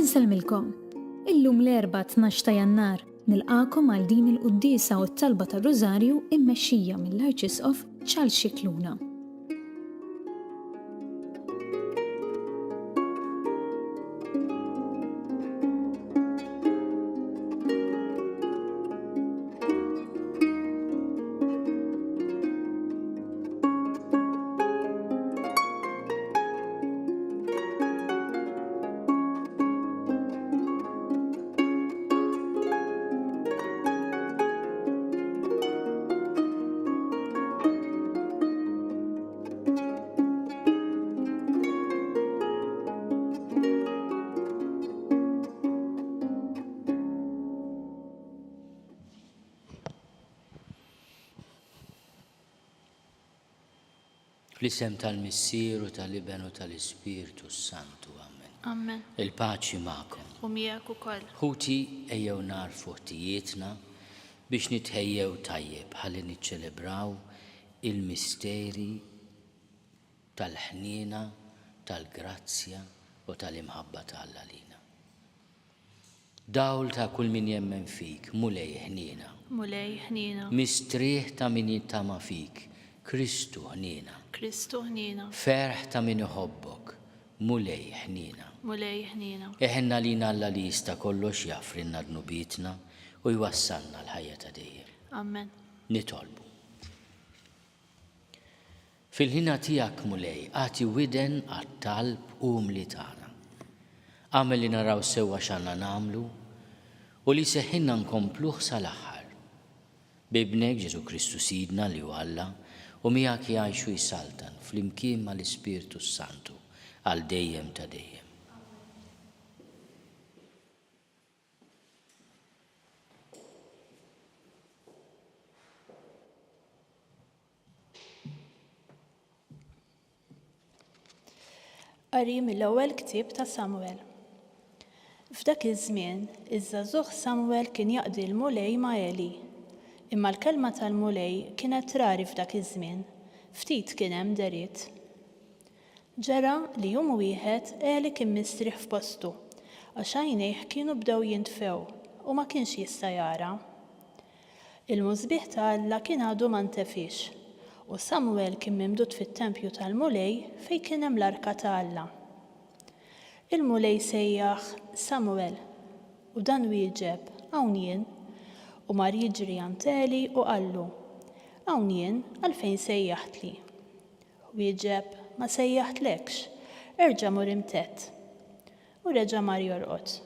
Inselmilkom, illum l-4 12 ta' Jannar nilqakom għal din il-qudiesa u t-talba tar-Rużarju immexxija mill-Arċisqof Charles Scicluna. Fl-isem tal-Missier u tal-Iben u tal-Ispiritu Santu, amen. Amen. Il-paċi ma'kom. U miegħek ukoll. Ħuti ejjew narfu ħtijietna biex nitħejjew tajjeb ħalli niċċelebraw il-misteri tal-ħniena, tal-grazzja u tal-imħabba ta' lina. Dawl ta' kull min jemmen fik, mulej ħniena. Mulej ħniena. Mistrieħ ta' min jittama fik, Kristu ħniena. Kristu ħniena. Ferħ ta' min iħobbok, mulej ħniena. Mulej ħniena. Eħenna lina Alla li jista' kollox jafrinna dnubitna u jwassalna l-ħajja ta' dejjem. Amen. Nitolbu. Fil-ħina tiegħek mulej, għati widen għat-talb u mli tagħna. Għamel li naraw sewwa x'għandna nagħmlu u li seħħinna nkompluh sal-aħħar. Bibnek Ġesu Kristu Sidna li hu Alla u miegħek jgħixu jsaltan fl-imkien mal-Ispiritu Santu għal dejjem ta' dejjem. Qari mill-ewwel ktieb ta' Samuel. F'dak iż-żmien, iż-żagħżugħ Samuel kien jaqdi l-mulej ma' Eli. Imma l-kelma tal-mulej kienet rari f'dak iż-żmien, ftit kien hemm deriet. Ġara li jum wieħed Eli kien mistrieħ f'postu, għax għajnejh kienu bdew jintfew u ma kienx jista' jara. Il-mużbieħ ta' Alla kien għadu ma ntefix u Samuel kien mimdud fit-tempju tal-mulej fejn kien hemm l-arka ta' Alla. Il-mulej sejjaħ Samuel u dan wieġeb hawn jien u mar jiġri għand Eli u qallu, hawn jien għalfejn sejjaħtli. Wieġeb ma sejjaħtlekx, erġa' mur imtett. U reġa' mar jorqod.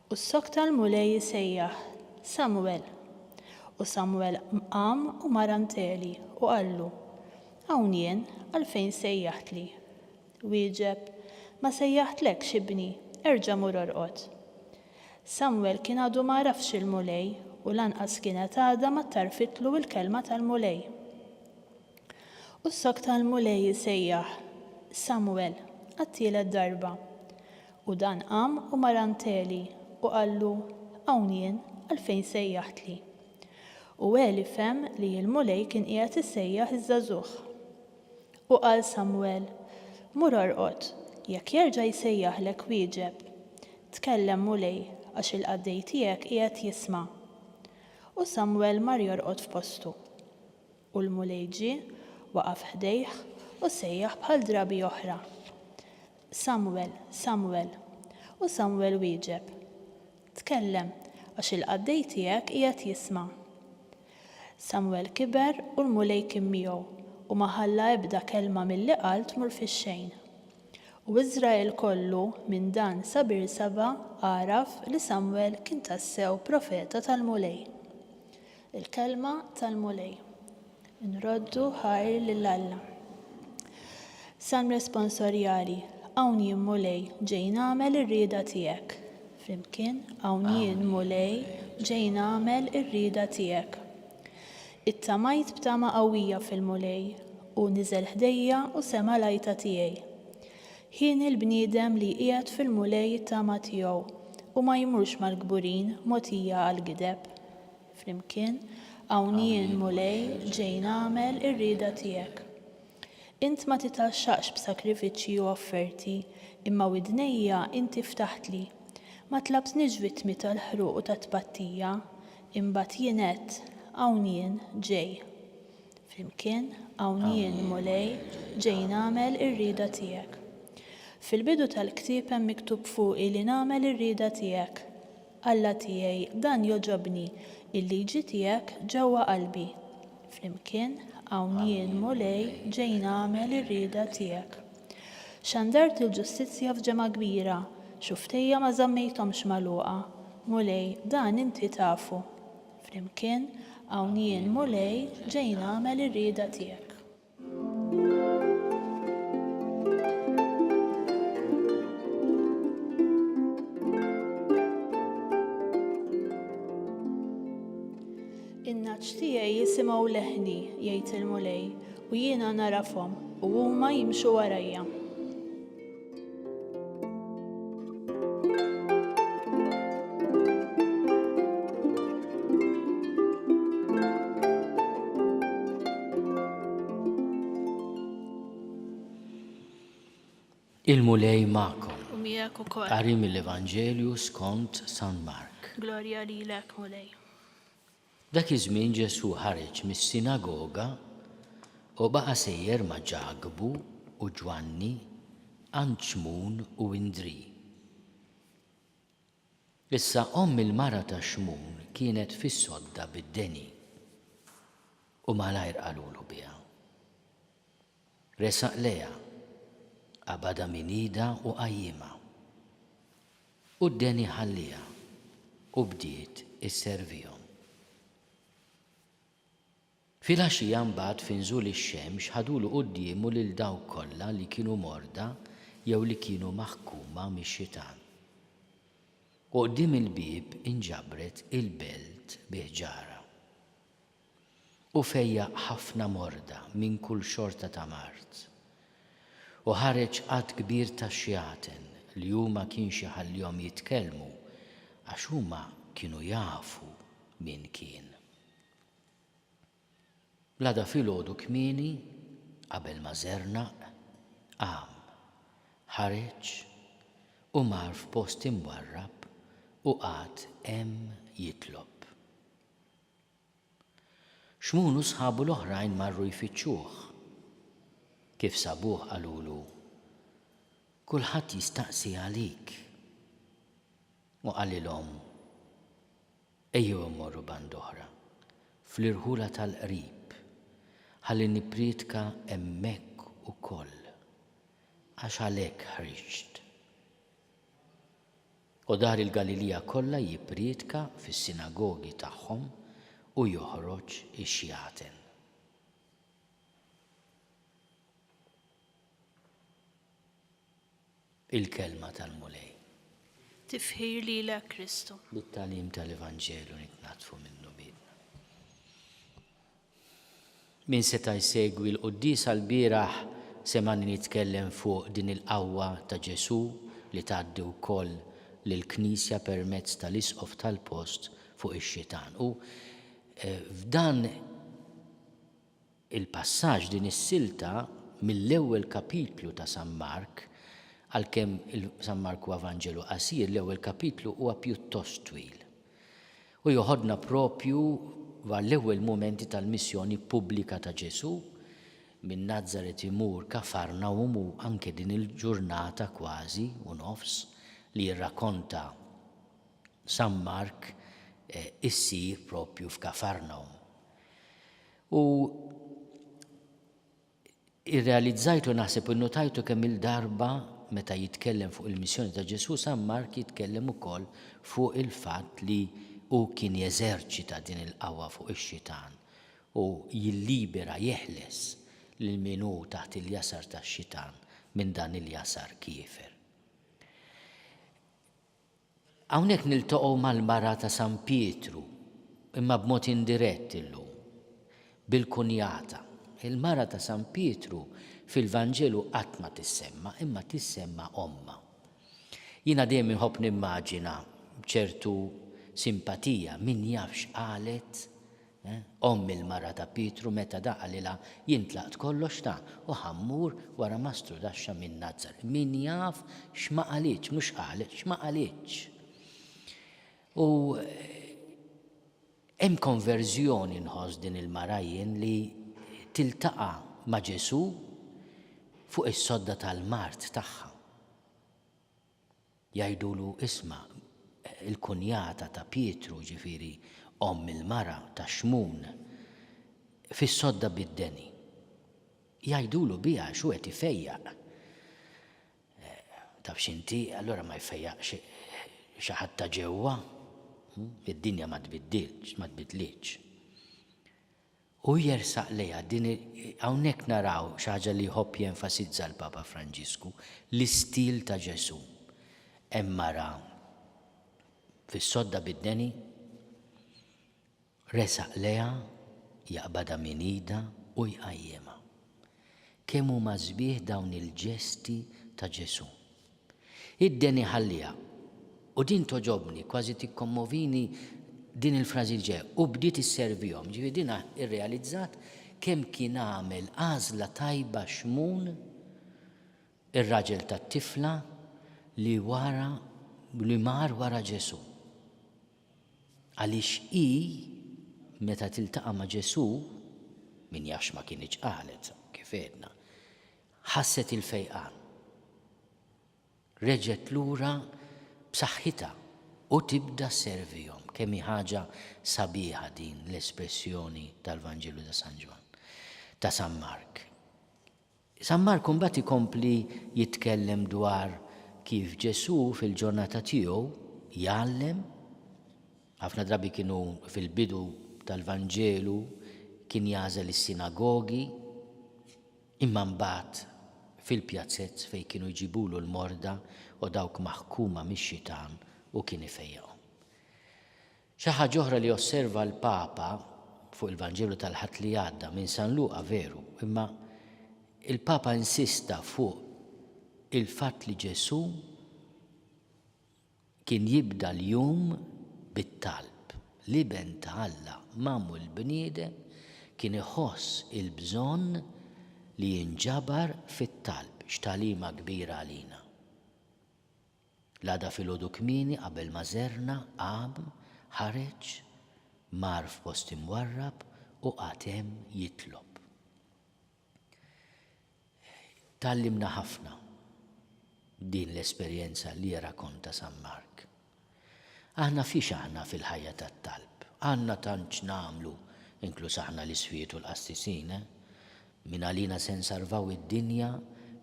U s-sok tal-mulej sejjaħ Samuel. U Samuel qam u mar għand Eli u qallu, hawn jien għalfejn sejjaħtli. Wieġeb ma sejjaħtlekx ibni, erġa' mur orqod. Samuel kien għadu ma rafx il-mulej u lanqas kienet għadha ma tarfitlu l-kelma tal-mulej. U s-sok tal-mulej sejjaħ Samuel għat-tielet darba. U dan qam u mar għand Eli u qallu hawn jien għalfejn sejjaħtli. U Eli fem li l-mulej kien qiegħed isejjaħ iż-żagħżugħ. U qal Samuel, mur orqod, jekk jerġa' jsejjaħlek wieġeb. Tkellem mulej għax il-qaddej tiegħek qiegħed jisma'. U Samuel mar jorqod f'postu. U l-mulej ġie waqaf ħdejh u sejjaħ bħal drabi oħra. Samuel, Samuel. U Samuel wieġeb. Tkellem għax il-qaddej tiegħek qiegħed jisma'. Samuel kiber u l-mulej kien miegħu u ma ħalla ebda kelma milli qal tmur fix-xejn. U Iżrael kollu minn dan sa Birsaba għaraf li Samuel kien tassew profeta tal-mulej. Il-kelma tal-mulej. Nroddu ħajr lil Alla. Salm responsorjali, hawn jien mulej ġej nagħmel ir-rieda tiegħek. Flimkien hawn jien mulej ġej nagħmel ir-rieda tiegħek. Ittamajt b'tama qawwija fil-mulej u niżel ħdejja u sema lajta tiegħi. Ħin il-bniedem li qiegħed fil-mulej it-tama tiegħu u ma jmurx mal-kburin mogħtija għall-gideb. Flimkien hawn jien mulej ġej nagħmel ir-rieda tiegħek. Int ma titaxxaqx b'sakrifiċċji u offerti, imma widnejja inti ftaħtli. Ma tlabtniex vittmi tal-ħruq u tat-tpattija, imbagħad jien għedt hawn jien ġej. Flimkien hawn jien mulej ġej nagħmel ir-rieda tiegħek. Fil-bidu tal-ktieb hemm miktub fuqi li nagħmel ir-rieda tiegħek. Alla tiegħi dan joġobni il-liġi tiegħek ġewwa qalbi. Flimkien hawn jien mulej ġej nagħmel ir-rieda tiegħek. Xandart il-ġustizzja f'ġemgħa kbira, xuftejja ma żammejthomx magħluqa. Mulej dan inti tafu. Flimkien hawn jien mulej ġej nagħmel ir-rieda tiegħek. In-naċ tiegħi jisimgħu leħni jgħid il-mulej u jiena narafhom u huma jimxu warajja. Il-mulej ma'kom. U miegħek ukoll. Qari mill-Evanġelju skont San Mark. Glorja lilek mulej. Dak iż-żmien Ġesu ħareġ mis-sinagoga u baqa' sejjer ma' Ġagbu u Ġwanni, Xmun u Indri. Issa il-mara ta' Xmun kienet fis-sodda bid-deni u malajr qalulu biha. Resaq leha, qabada minida u qajjima. U d-deni ħalliha u bdiet isservihom. Fil-għaxija mbagħad finżul ix-xemx ħadulu qudiemu lil dawk kollha li kienu morda jew li kienu maħkuma mix-xitan. U quddiem il-bieb inġabret il-belt bi ħġara. U fejja ħafna morda minn kull xorta ta' mart. U ħareġ qatt kbir ta' xjaten li huma kienx iħallihom jitkellmu għax huma kienu jafu min kien. Blada filgħodu kmieni qabel ma żernaq qam, ħareġ u mar f'post imwarrab u qgħad hemm jitlob. Xmun u sħabu l-oħrajn marru jfittxuh. Kif sabuh qalulu, kulħadd jistaqsi għalik. U qalilhom, ejjew immorru band oħra, fl-irħula tal-qrib, ħalli nippriedka hemmhekk ukoll, għax għalhekk ħriġt. U dar il-Galilija kollha jippriedka fis-sinagogi tagħhom u joħroġ ix-xjaten. Il-kelma tal-mulej. Tifħir lilek Kristu. Bit-tagħlim tal-Evanġelju nitnatfu minnu bidna. Min seta' jsegwi l-qudies għall-bieraħ semani nitkellem fuq din il-qawwa ta' Ġesu li tgħaddi wkoll lill-Knisja permezz tal-isqof tal-post fuq ix-xitan. U f'dan il-passaġġ din is-silta mill-ewwel kapitlu ta' San Mark, għalkemm San Marku Evanġelu qasir, l-ewwel kapitlu huwa pjuttost twil. U joħodna propju l-ewwel momenti tal-missjoni pubblika ta' Ġesu minn Nażaret imur Kafarnawm u anke din il-ġurnata kważi u nofs li jirrakkonta San Mark issir propju f'Kafarnawm. U irrealizzajtu naħseb innotajtu kemm il-darba meta jitkellem fuq il-missjoni ta' Ġesu, San Mark jitkellem ukoll fuq il-fatt li hu kien jeżerċita din il-qawwa fuq ix-xitan u jillibera jeħles lil min hu taħt il-jasar tax-xitan minn dan il-jasar kiefer. Hawnhekk niltaqgħu mal-mara ta' San Pietru, imma b'mod indirett illum, bil-kunjata. Il-mara ta' San Pietru fil-Vanġelu qatt ma tissemma, imma tissemma omma. Jiena dejjem inħobb nimmaġina b'ċertu simpatija min jafx qalet il-mara ta' Pietru meta daqalila jintlaqt kollox ta' u ħammur wara mastru daxxa minn Nazzar. Min jaf x'ma qalitx, mhux qalet, x'ma qalitx. U hemm konverżjoni nħoss din il-marajjen li tiltaqa' ma' Ġesu fuq is-sodda tal-mart tagħha. Jgħidulu isma' il-kunjata ta' Pietru ġifieri il-mara ta' Xmun fis-sodda bid-deni. Jgħidulu biha xu qed ifejjaq. Taf x'inti allura ma jfejjaqx xi ħadd ta' ġewwa. Id-dinja ma tbidlitx. U jersaq lejha din hawnhekk naraw xi ħaġa li jħobb jenfasizza l-Papa Franġisku, l-istil ta' Ġesu. Hemm mara fis-sodda bid-deni, resaq lejha, jaqbadha min ida u jqajjimha. Kemm huma sbieħ dawn il-ġesti ta' Ġesu. Id-deni ħalliha. U din toġobni, kważi tikkommovini din il-frażi ġej. U bdiet isservihom. Ġifieri din irrealizzat kemm kien għamel għażla tajba Xmun, ir-raġel tat-tifla li mar wara Ġesu. Għaliex meta tiltaqa' ma' Ġesu, min jafx ma kienx qalet kif għedna, ħasset il-fejqan. Reġgħet lura b'saħħitha u tibda sservihom. Kemm hi ħaġa sabiħa din l-espressjoni tal-Vanġelu ta' San Ġwan, ta' San Mark. San Mark imbagħad ikompli jitkellem dwar kif Ġesu fil-ġurnata tiegħu jgħallem. Ħafna drabi kienu fil-bidu tal-Vanġelu kien jagħżel is-sinagogi, imma mbagħad fil-pjazzett fejn kienu jġibulu l-morda u dawk maħkuma mix-xitan u kien ifejjaqhom. Xi ħaġa oħra li osserva l-Papa fuq il-Vanġelu tal-Ħadd li għadda minn San Luqa veru, imma il-Papa insista fuq il-fatt li Ġesu kien jibda l-jum bit-talb. L-iben ta' Alla mammu l-bniedem kien iħoss il-bżonn li jinġabar fit-talb, x'talima kbira għalina. L-għada filgħodu kmieni qabel ma żerna qam, ħareġ, mar f'post imwarrab u qagħad hemm jitlob. Tallimna ħafna din l-esperjenza li rakkonta San Mark. Aħna fiex aħna fil-ħajja tat-talb. Għandna tantx nagħmlu, inkluż aħna l-iswiet u l-qastisin, min għalina se nsarvaw id-dinja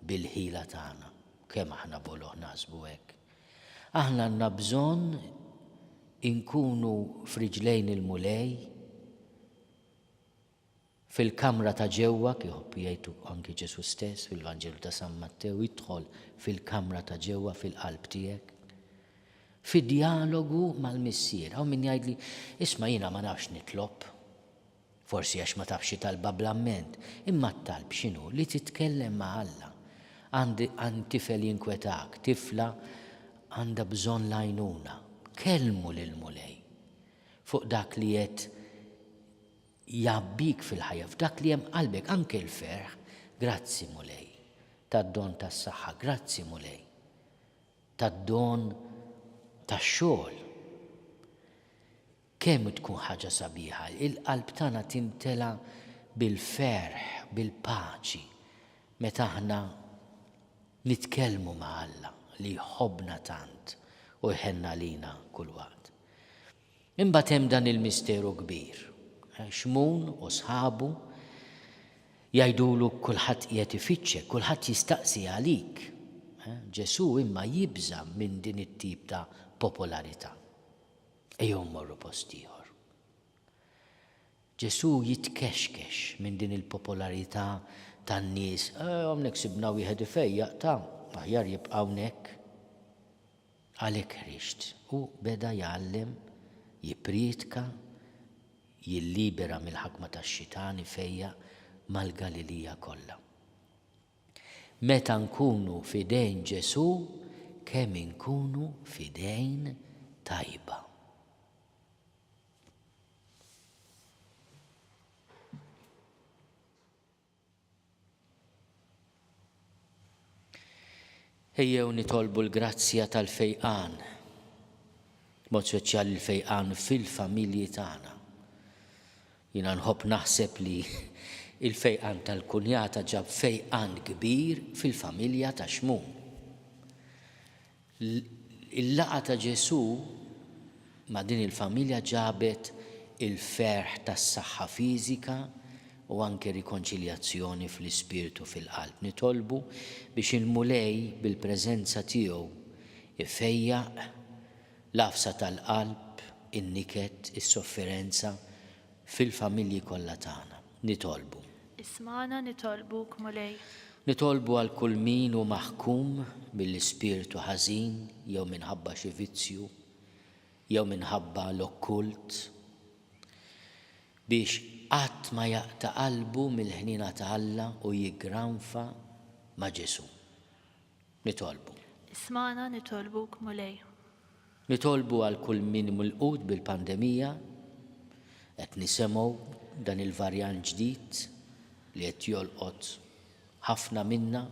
bil-ħila tagħna. Kemm aħna boloħ naħsbu hekk. Aħna għandna bżonn inkunu f'riġlejn il-mulej, fil-kamra ta' ġewwa, kif jgħidu anki Ġesu stess fil-Vanġelu ta' San Mattew, jidħol fil-kamra ta' ġewwa fil-qalb tiegħek. Fid-dialogu mal-missier. Hawn min jgħidli, isma' jiena ma nafx nitlob. Forsi għax ma tafx talba bl-amment, imma t-talb x'inhu li titkellem ma' Alla. Għand tifel jinkwetak, tifla għandha bżonn l-għajnuna. Kellmu lill-mulej fuq dak li qed jabbik fil-ħajja, f'dak li hemm qalbek anke l-ferħ. Grazzi mulej tad-don tas-saħħa, grazzi mulej tad-don tax-xogħol. Kemm tkun ħaġa sabiħa, il-qalb tagħna timtela bil-ferħ, bil-paċi meta aħna nitkellmu ma' Alla li jħobbna tant u jħenna lina kull waqt. Imbagħad hemm dan il-misteru kbir. Xmun u sħabu jgħidulu kulħadd qiegħed ifittxek, kulħadd jistaqsi għalik. Ġesu imma jibża minn din it-tip ta' popolarità. Ejjew mmorru post ieħor. Ġesu jitkexkex minn din il-popolarità tan-nies. Hawnhekk sibna wieħed ifejjaq ta' aħjar jibqa' hawnhekk. Għalhekk ħriġt u beda jgħallem, jippriedka, jillibera mill-ħakma tax-xitan ifejjaq mal-Galilija kollha. Meta nkunu fidejn Ġesu, kemm inkunu fidejn tajba. Ejjew nitolbu l-grazzja tal-fejqan, mod speċjali l-fejqan fil-familji tagħna. Jiena nħobb naħseb li il-fejqan tal-kunjata ġab fejqan kbir fil-familja ta' Xmum. Il-laqa ta' Ġesu ma' din il-familja ġabet il-ferħ tas-saħħa fiżika u anke rikonċiljazzjoni fl-ispirtu fil-qalb. Nitolbu biex il-mulej bil-preżenza tiegħu ifejjaq l-afsa tal-qalb, in-niket, is-sofferenza fil-familji kollha tagħna. Nitolbu. Ismana nitolbuk mulej. Nitolbu għal kull min hu maħkum mill-ispirtu ħażin jew minħabba xi vizzju jew minħabba l-okkult biex qatt ma jaqta' qalbu mill-ħnina ta' Alla u jiggranfa ma' Ġesu. Nitolbu. Ismana nitolbuk mulej. Nitolbu għal kull min mulqud bil-pandemija qed nisemgħu dan il-varjant ġdid li qed jolqot ħafna minna.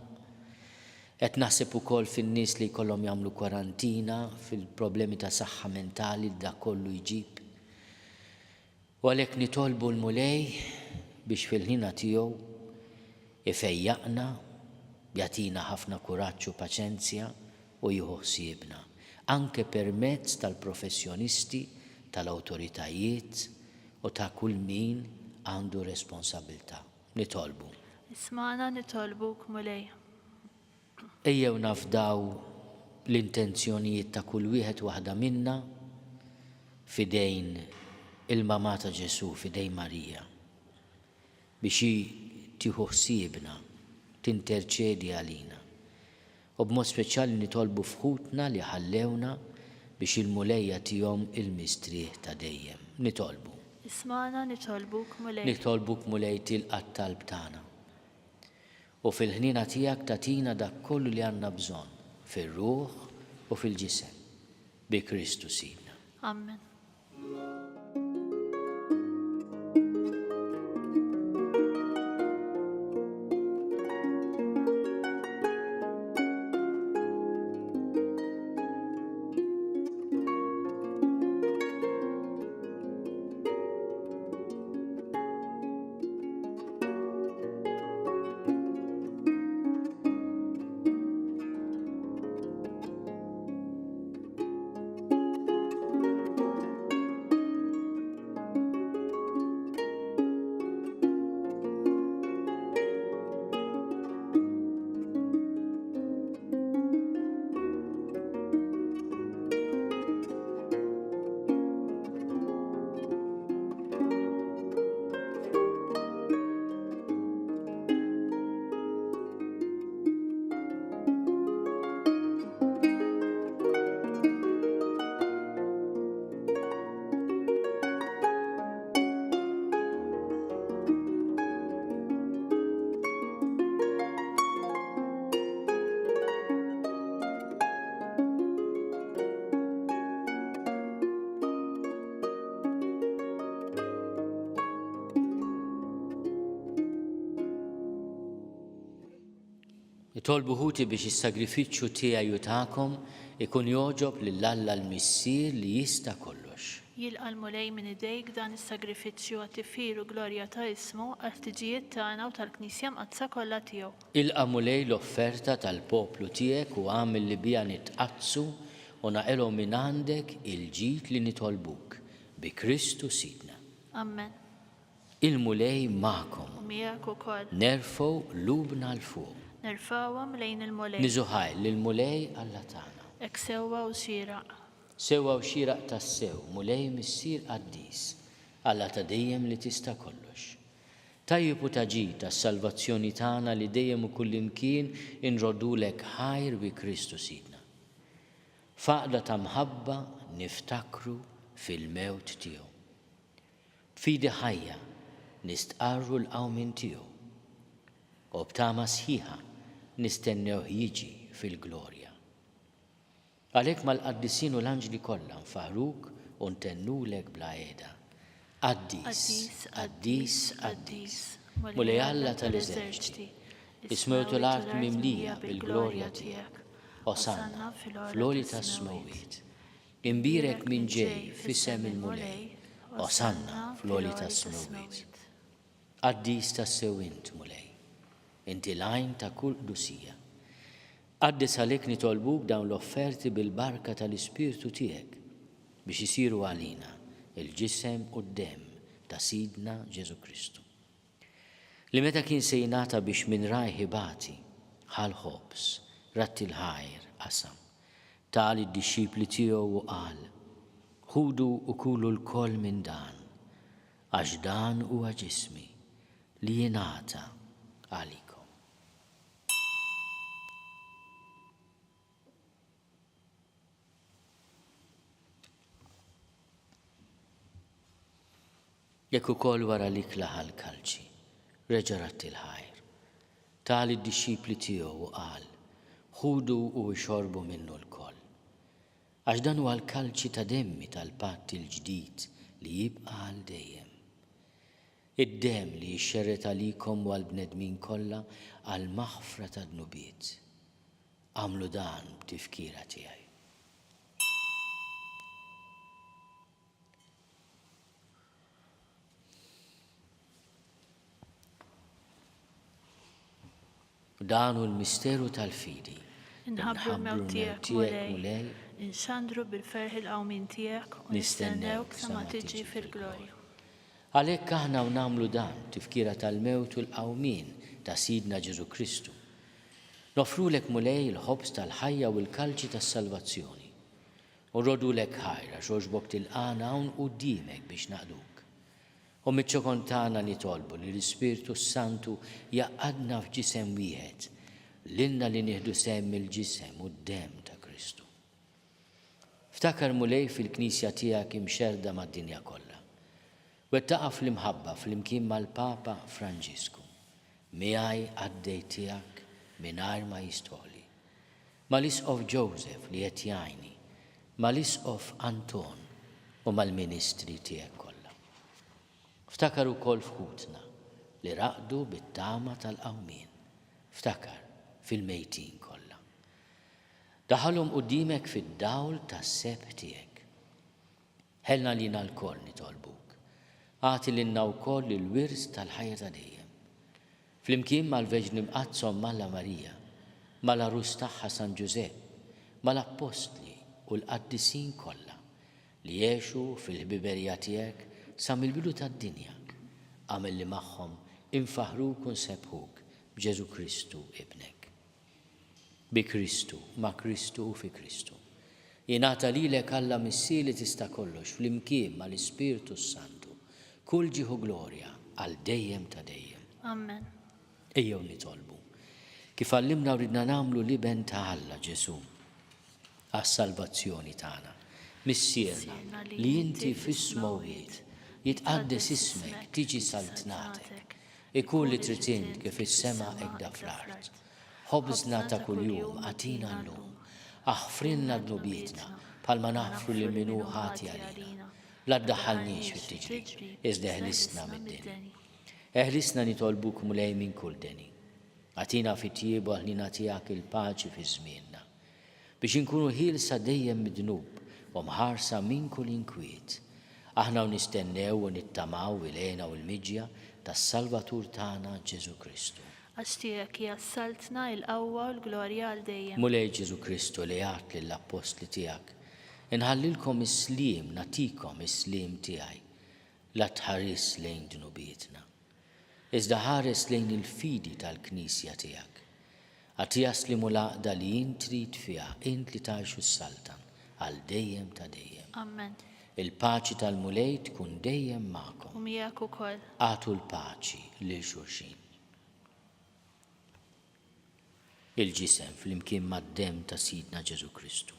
Qed naħseb ukoll fin-nies li jkollhom jagħmlu kwarantina fil-problemi ta' saħħa mentali li dak kollu jġib. U għalhekk nitolbu l-mulej biex fil-ħina tiegħu ifejjaqna, jagħtina ħafna kuraġġ u paċenzja u jieħu ħsiebna, anke permezz tal-professjonisti, tal-awtoritajiet u ta' kull min għandu responsabilità. Nitolbu. Ismana nitolbuk mulej. Ejjew nafdaw l-intenzjonijiet ta' kull wieħed waħda minna fidejn il-mama ta' Ġesu, fidejn Marija, biex tieħu ħsiebna, tinterċedi għalina. U b'mod speċjali nitolbu fħutna li ħallewna biex il-mulejja tihom il-mistrieħ ta' dejjem. Nitolbu. Ismana nitolbuk mulej. Nitolbuk mulej tilqa' talb tagħna. U fil-ħnina tiegħek tagħtina dak kollu li għandna bżonn fir-ruħ u fil-ġisem. Bi Kristu Sidna. Amen. Nitolbu ħuti biex is-sagrifiċċju tiegħi u tagħkom ikun joġob lill-Alla l-Missier li jista' kollox. Jilqa' l-mulej minn idejk dan is-sagrifiċċju għat-tifir u glorja ta' ismu għal-ħtiġijiet tagħna u tal-Knisja mqazza kollha tiegħu. Ilqa' mulej l-offerta tal-poplu tiegħek u għamel li biha nitqazzu u naqilhom minn għandek il-ġid li nitolbuk bi Kristu Sidna. Amen. Il-mulej magħkom. U miegħek ukoll. Nerfgħu lubna l fuq. Nerfawhom lejn il-mulej. Niżuħaj lill-mulej Alla tagħna. Hekk sewwa u xieraq. Sewwa u xieraq tas-sew, mulej missier qaddis, Alla ta' dejjem li tista' kollox. Tajjeb u taġid tas-salvazzjoni tagħna li dejjem u kullimkien inrodulek ħajr bi Kristu Sidna. Faqda ta' mħabba niftakru fil-mewt tiegħu. F'fidi ħajja nistqarru l-qawmin tiegħu. U b'tama sħiħa nistennew jiġi fil-glorja. Għalhekk mal-qaddisin u l-anġli kollha nfaħruk u ntennulek bla qiegħda. Qaddis, qaddis, qaddis, mulej Alla tal-eżerċiti, ismewtu l-art mimlija bil-glorja tiegħek, Osanna fl-oli tas-smawiet. Imbirek min ġej fissem il-mulej, Osanna fl-oli tas-smawiet. Qaddis tas-sewint mulej, inti lajn ta' kull qdusija. Qaddis għalek nitolbuk dawn l-offerti bil-barka tal-Ispirtu tiegħek biex isiru għalina il-ġisem u d-dem ta' Sidna Ġesu Kristu. Li meta kien se jingħata biex min rajħi bati ħal ħobs, ratti l-ħajr qasam, tal id-disċipli tiegħu u qal, ħudu u kulu l-koll minn dan, għax dan huwa ġismi li jingħata għalikom. Jekk ukoll wara li klaħal kalċi, reġa' ratti l-ħajr, tal id-disċipli tiegħu u qal, ħudu u xorbu minnu l-koll. Għax dan huwa l-kalċi ta' demmi tal-patt il-ġdid li jibqa' għal dejjem. Id-dem li jxerret għalikom u għal-bnedmin kollha għal maħfra ta' dnubiet. Għamlu dan b'tifkira tiegħi. Dan hu l-misteru tal-fidi. Inħabbru l-mewt tiegħek mulej, inxandru bil-ferħ il-qawmin tiegħek u nistennewk sa ma tiġi fil-glorja. Għalhekk aħna nagħmlu dan tifkira tal-mewt u l-qawmin ta' Sidna Ġesu Kristu. Nofrulek mulej il-ħobs tal-ħajja u l-kalċi tas-salvazzjoni. U rodulek ħajra xogħġbok tilqana hawn quddiemek biex naqduk. U miċ-ċokon tagħna nitolbu li l-Ispirtu Santu jaqadna f'ġisem wieħed, lilna li nieħdu sehem il-ġisem u d-dem ta' Kristu. Ftakar mulej fil-Knisja tiegħek imxerda mad-dinja kollha. Wettaqa fl-imħabba fl-imkien mal-Papa Franġisku, miegħi għaddej tiegħek mingħajr ma jistħoli. Mal-Isqof Joseph li qed jgħinni, mal-Isqof Anton u mal-Ministri tiegħek kollha. Ftakar ukoll f'ħutna li raqdu bit-tama tal-qawmien. Ftakar fil-mejtin kollha. Daħalhom qudiemek fid-dawl tas-seb tiegħek. Ħelna lina l-koll nitolbuk. Għati lilna wkoll il-wirs tal-ħajja ta' dejjem. Flimkien mal-Veġni Mqazzom Malla Marija, mal-Arus tagħha San Ġusepp, mal-Apostli u l-qaddisin kollha li jgħixu fil-ħbiberija tiegħek sa mill-bidu tad-dinja, għamel li magħhom infaħruk u nsebħuk b'Ġesu Kristu ibnek. Bi Kristu, ma' Kristu u fi Kristu. Jingħata lilek Alla missieri tista' kollox flimkien mal-Ispirtu Santu. Kull ġieħu glorja għal dejjem ta' dejjem. Amen. Ejjew nitolbu. Kif għallimna ridna nagħmlu liben ta' Alla Ġesu għas-salvazzjoni tagħna. Missierna li inti fis-smawiet jitqaddes ismek, tiġi saltnatek, ikun li trid int kif is-sema hekk fl-art. Ħobżna ta' kuljum għatina llum, aħfrinna dnubietna bħalma naħfru lil min hu ħati għalina. La ddaħħalniex fit-tiġri, iżda eħlisna mid-deni. Eħlisna nitolbuk mulej minn kull deni. Għatina fit-tjiebu ħlina tiegħek il-paċi fi żmienna. Biex inkunu ħielsa dejjem mid-dnub u mħarsa minn kull inkwiet. Aħna nistennew u nittamaw il-għena u l-miġja tas-Salvatur tagħna Ġesu Kristu. Għax tiegħek jassaltna l-qawwa u l-glorja għal dejjem. Mulej Ġesu Kristu li għat lill-apostli tiegħek. Inħallilkom is-sliem, natikom is-sliem tiegħi, la tħares lejn dnubietna. Iżda ħares lejn il-fidi tal-Knisja tiegħek. Għatija slimu laqda li int trid fiha, int li tgħixu s-saltan għal dejjem ta' dejjem. Amen. Il-paċi tal-mulej tkun dejjem magħkom. U miegħek ukoll. Għatu l-paċi lil xulxin. Il-ġisem fl-imkien mad-dem ta' Sidna Ġesu Kristu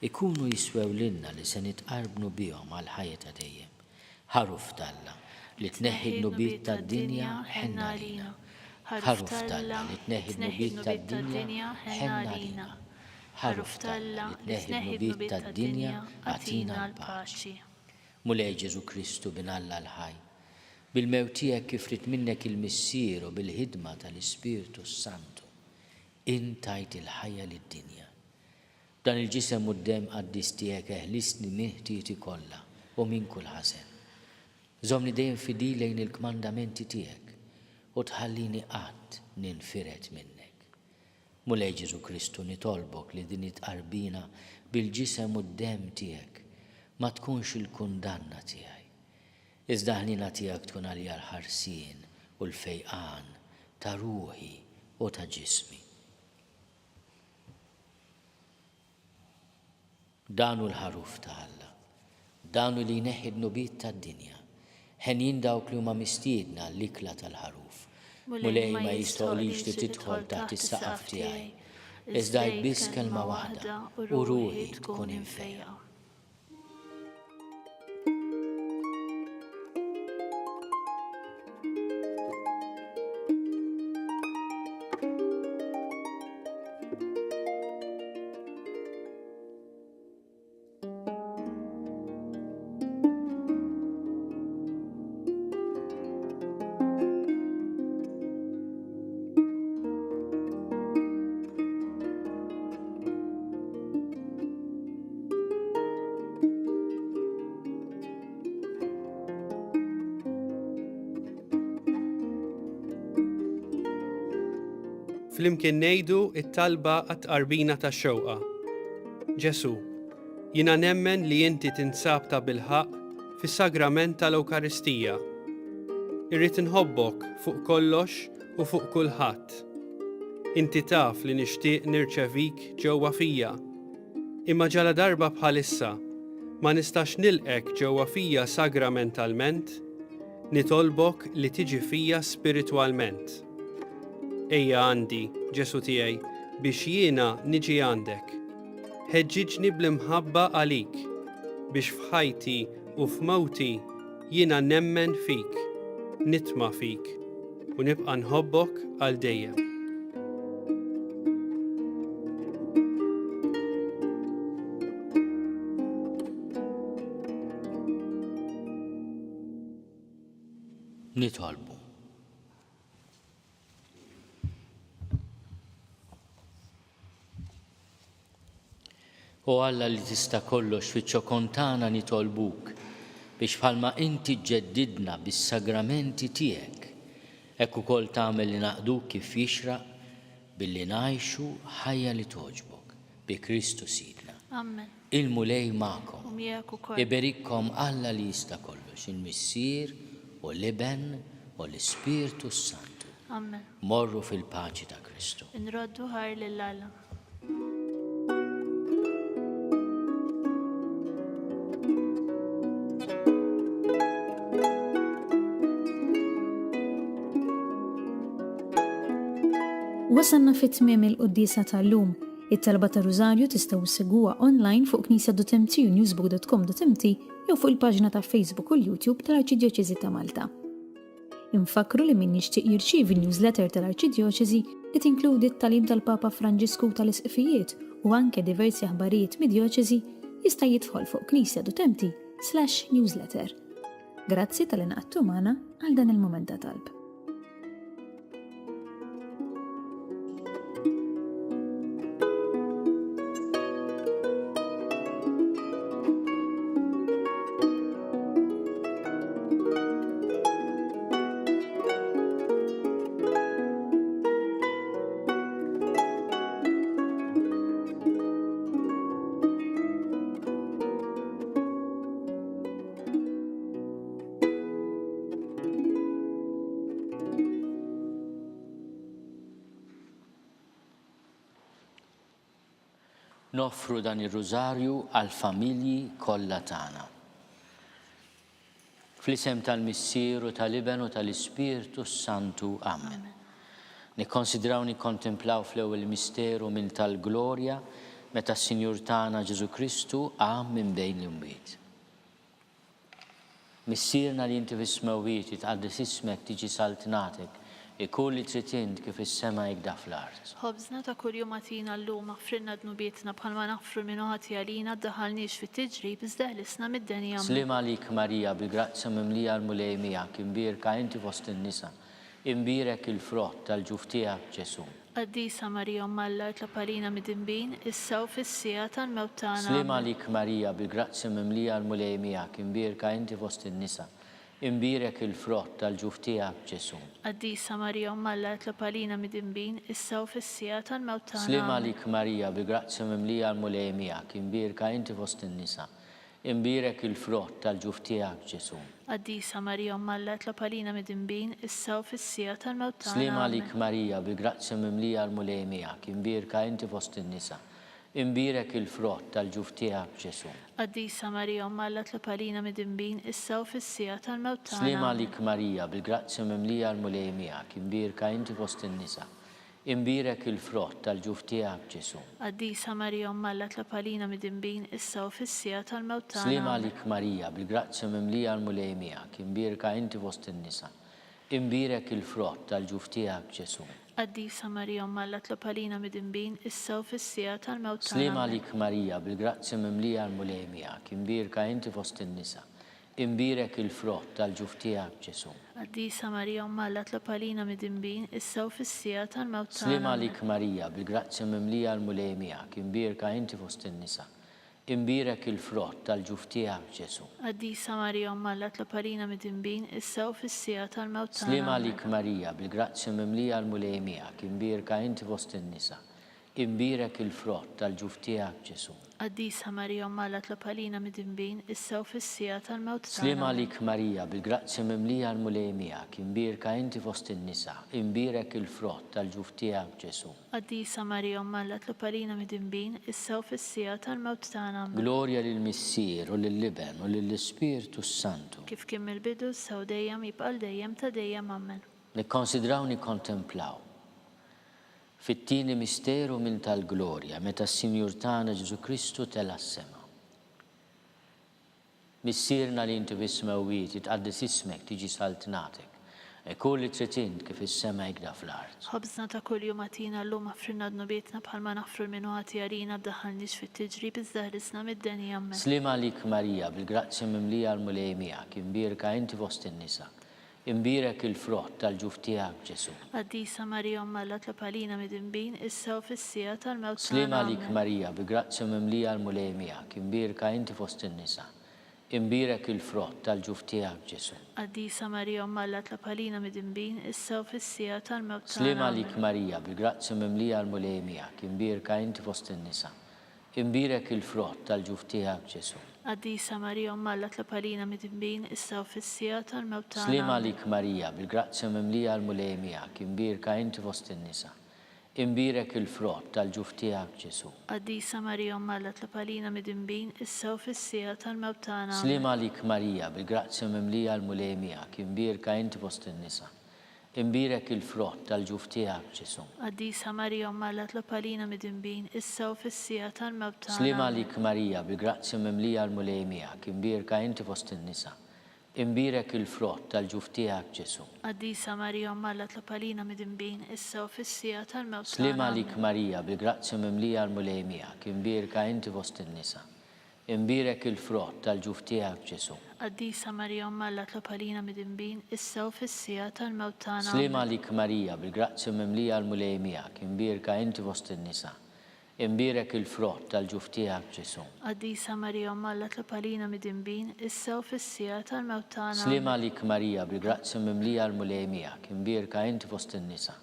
ikunu jiswew lilna li se nitqarbnu bihom għal ħajja ta' dejjem. Ħaruf talla li tneħħi d-nubiet tad-dinja ħenna lina. Ħaruf talla li tneħħi d-nubiet tad-dinja ħenna lina. Ħaruf talla li tneħħi d-nubiet tad-dinja għatina l-paċi. Mulej Ġesu Kristu bin Alla l-ħaj. Bil-mewt tiegħek kif rid minnek il-missier u bil-ħidma tal-Ispirtu Santu. Intajt il-ħajja lid-dinja. Dan il-ġisem u d-dem qaddis tiegħek eħlisni nieħtieti kollha u minn kull ħażen. Żomni dejjem fidi lejn il-kmandamenti tiegħek u tħallini qatt ninfiret minnek. Mulej Ġesu Kristu nitolbok li din it-qarbina bil-ġisem u d-dem tiegħek ma tkunx il-kundanna tiegħi. Iżda ħnina tiegħek tkun għalija l-ħarsien u l-fejqan ta' ruħi u ta' ġismi. Danu l-ħaruf ta' Alla, danu li jneħħi d-nubiet tad-dinja, ħenjin dawk li huma mistiedna l-ikla tal-ħaruf. Mulej ma jistoqlix li tidħol taħt is-saqaf tiegħi, iżda biss kelma waħda u ruħi tkun infejqa. Flimkien ngħidu it-talba għat-qarbina tax-xewqa. Ġesu, jiena nemmen li inti tinsab ta' bilħaq fis-sagrament tal-Ewkaristija. Irrid inħobbok fuq kollox u fuq kulħadd. Inti taf li nixtieq nirċevik ġewwa fija, imma ġala darba bħalissa ma nistax nilqek ġewwa fija sagramentalment, nitolbok li tiġi fija spiritwalment. Ejja għandi, Ġesu tiegħi, biex jiena niġi għandek. Ħeġġiġni bl-imħabba għalik, biex f'ħajti u f'mawti jiena nemmen fik, nitma' fik, u nibqa' nħobbok għal dejjem. Nitolbu. U Alla li tista' kollox fiċ-ċokontana nitolbuk biex bħalma inti ġeddidna bis-sagramenti tiegħek, hekk ukoll tagħmel li naqduk kif jixraq billi ngħixu ħajja li toġbok bi Kristu Sidna. Amen. Il-mulej magħkom. Miegħek ukoll. Iberikkom Alla li jista' kollox, il-Missier u l-Iben u l-Ispirtu Santu. Amen. Morru fil-paċi ta' Kristu. Inroddu ħar lill-Alla. Wasanna fit-tmiem il-qoddisa tal-lum. It-talba ta' Rużarju tistgħu issegwuha online fuq knisja.mt u newsbook.com.mt jew fuq il-paġna ta' Facebook u l-YouTube tal-Arċidjoċeżi ta' Malta. Infakru li min jixtieq jirċievi newsletter tal-Arċidjoċeżi li tinkludi t-talim tal-Papa Franġisku tal-Isqfijiet u anke diversi aħbarijiet mid-djoċeżi jista' jidħol fuq knisja.mt/newsletter. Grazzi tal-inqattu magħna għal dan il-mument ta' talb. Noffru dan ir-Rużarju għall-familji kollha tagħna. Fl-isem tal-Missier u tal-Iben u tal-Ispirtu Santu. Amen. Nikkonsidraw nikkontemplaw fl-ewwel misteru minn tal-glorja meta s-Sinjur tagħna Ġesu Kristu qam minn bejn l-imwiet. Missierna li inti fis-smewwiet itqaddes ismek tiġi saltnatek, ikun li trid int kif is-sema jgda fl-art. Ħobżna ta' kull jum agħtina llum aħfrilna dnubietna bħalma naħfru minn ħati għalina ddaħħalniex fit-tiġrib iżda ħlisna mid-denja. Slima għalik Marija bil-grazzja mimlija l-mulej miegħek, imbierka inti fost in-nisa, imbierek il-frott tal-ġuf tiegħek Ġesu. Qaddisa Marija Umm Alla itlob għalina mid-dinbin, issa u fis-sija tal-mewt tagħna. Slima lik Marija, bil-grazzja mimlija l-mulej miegħek, imbierka inti fost in-nisa. Imbierek il-frott tal-ġuf tiegħek Ġesu. Qaddisa Marija Umm Alla itlob għalina mid-dinbin, issa u fis-sija tal-mewt tagħna. Slima lik Marija, bil-grazzja mimlija l-mulej miegħek, imbierka inti fost in-nisa. Imbierek il-frott tal-ġuf tiegħek Ġesu. Qaddisa Marija Umm Alla itlob għalina mid-dinbin, issa u fis-sija tal-mewt tagħna. Slima lik Marija, bil-grazzja mimlija l-mulej miegħek, imbierka inti fost in-nisa. Imbierek il-frott tal-ġuf tiegħek Ġesu. Qaddisa Marija Umm Alla itlob għalina mid-dinbin, issa u fis-sija tal-mewt tagħna. Slima lik Marija, bil-grazzja mimlija l-mulej miegħek, imbierka inti fost in-nisa. Imbierek il-frott tal-ġuf tiegħek Ġesu. Qaddisa Marija Umm Alla itlob għalina mid-dinbin, issa u fis-sija tal-mewt tagħna. Slima lik Marija, bil-grazzja mimlija l-mulej miegħek, imbierka inti fost in-nisa. Imbierek il-frott tal-ġuf tiegħek Ġesu. Qaddisa Marija Umm Alla itlob għalina mid-dinbin, issa u fis-sija tal-mewt tagħna. Slima lik Marija, bil-grazzja mimlija l-mulej miegħek, imbierka inti fost in-nisa. Imbierek il-frott tal-ġuf tiegħek Ġesu. Qaddisa Marija Umm Alla itlob għalina mid-dinbin, issa u fis-sija tal-mewt tagħna. Slima lik Marija, bil-grazzja mimlija l-mulej miegħek, imbierka inti fost in-nisa. Imbierek il-frott tal-ġuf tiegħek Ġesu. Qaddisa Marija Umm Alla itlob għalina mid-dinbin, issa u fis-sija tal-mewt tagħna. Slima lik Marija, bil-grazzja mimlija l-mulej miegħek, imbierka inti fost in-nisa. Imbierek il-frott tal-ġuf tiegħek Ġesu. Qaddisa Marija Umm Alla itlob għalina mid-dinbin, issa u fis-sija tal-mewt tagħna. Slima lik Marija, bil-grazzja mimlija l-mulej miegħek, imbierka inti fost in-nisa. Imbierek il-frott tal-ġuf tiegħek Ġesu. Qaddisa Marija Umm Alla itlob għalina mid-dinbin, issa u fis-sija tal-mewt tagħna. Glorja lill-Missier u lill-Liben u lill-Ispiritu Santu. Kif kien mill-bidu, issa u dejjem jibqa' dejjem ta' dejjem ammen. Nikkonsidraw nikkontemplaw fit-tieni misteru minn tal-glorja meta s-Sinjur tagħna Ġesu Kristu tela s-sema. Missierna li inti bismewwiet jitqaddis ismek tiġi saltnatek. Kull li trid int kif is-sema jgda fl-art. Ħobżna ta' kuljum għatina llum affrinna d-nubietna bħalma nafru l-minuħati għarina b'daħħalniex fit-tiġrib iżdaħlisna mid-deni ammen. Slima lik Marija, bil-grazzja mimlija l-mulej miegħek, imbierka inti fost in-nisa. Imbierek il-frott tal-ġuf tiegħek Ġesu. Qaddisa Marija Umm Alla itlob għalina mid-dinbin, issa u fis-sija tal-mewt tagħna. Slima lik Marija, bil-grazzja mimlija l-mulej miegħek, imbierka inti fost in-nisa. Imbierek il-frott tal-ġuf tiegħek Ġesu. Qaddisa Marija Umm Alla itlob għalina mid-dinbin, issa u fis-sija tal-mewt tagħna. Slima lik Marija, bil-grazzja mimlija l-mulej miegħek, imbierka inti fost in-nisa. Imbierek il-frott tal-ġuf tiegħek Ġesu. Qaddisa Marija Umm Alla itlob għalina mid-dinbin, issa u fis-sija tal-mewt tagħna. Slima lik Marija, bil-grazzja mimlija l-mulej miegħek, imbierka inti fost in-nisa. Imbierek il-frott tal-ġuf tiegħek Ġesu. Qaddisa Marija Umm Alla itlob għalina mid-dinbin, issa u fis-sija tal-mewt tagħna. Slima lik Marija, bil-grazzja mimlija l-mulej miegħek, imbierka inti fost in-nisa. Imbierek il-frott tal-ġuf tiegħek Ġesu. Qaddisa Marija Umm Alla itlob għalina mid-dinbin, issa u fis-sija tal-mewt tagħna. Slima lik Marija, bil-grazzja mimlija l-mulej miegħek, imbierka inti fost in-nisa. Imbierek il-frott tal-ġuf tiegħek Ġesu. Qaddisa Marija Umm Alla itlob għalina mid-dinbin, issa u fis-sija tal-mewt tagħna. Slima lik Marija, bil-grazzja mimlija l-mulej miegħek, imbierka inti fost in-nisa. Imbierek il-frott tal-ġuf tiegħek Ġesu. Qaddisa Marija Umm Alla itlob għalina mid-dinbin, issa u fis-sija tal-mewt tagħna. Slima lik Marija, bil-grazzja mimlija l-mulej miegħek, imbierka inti fost in-nisa. Imbierek il-frott tal-ġuf tiegħek Ġesu. Qaddisa Marija Umm Alla itlob għalina mid-dinbin, issa u fis-sija tal-mewt tagħna. Slima lik Marija, bil-grazzja mimlija l-mulej miegħek, imbierka inti fost in-nisa.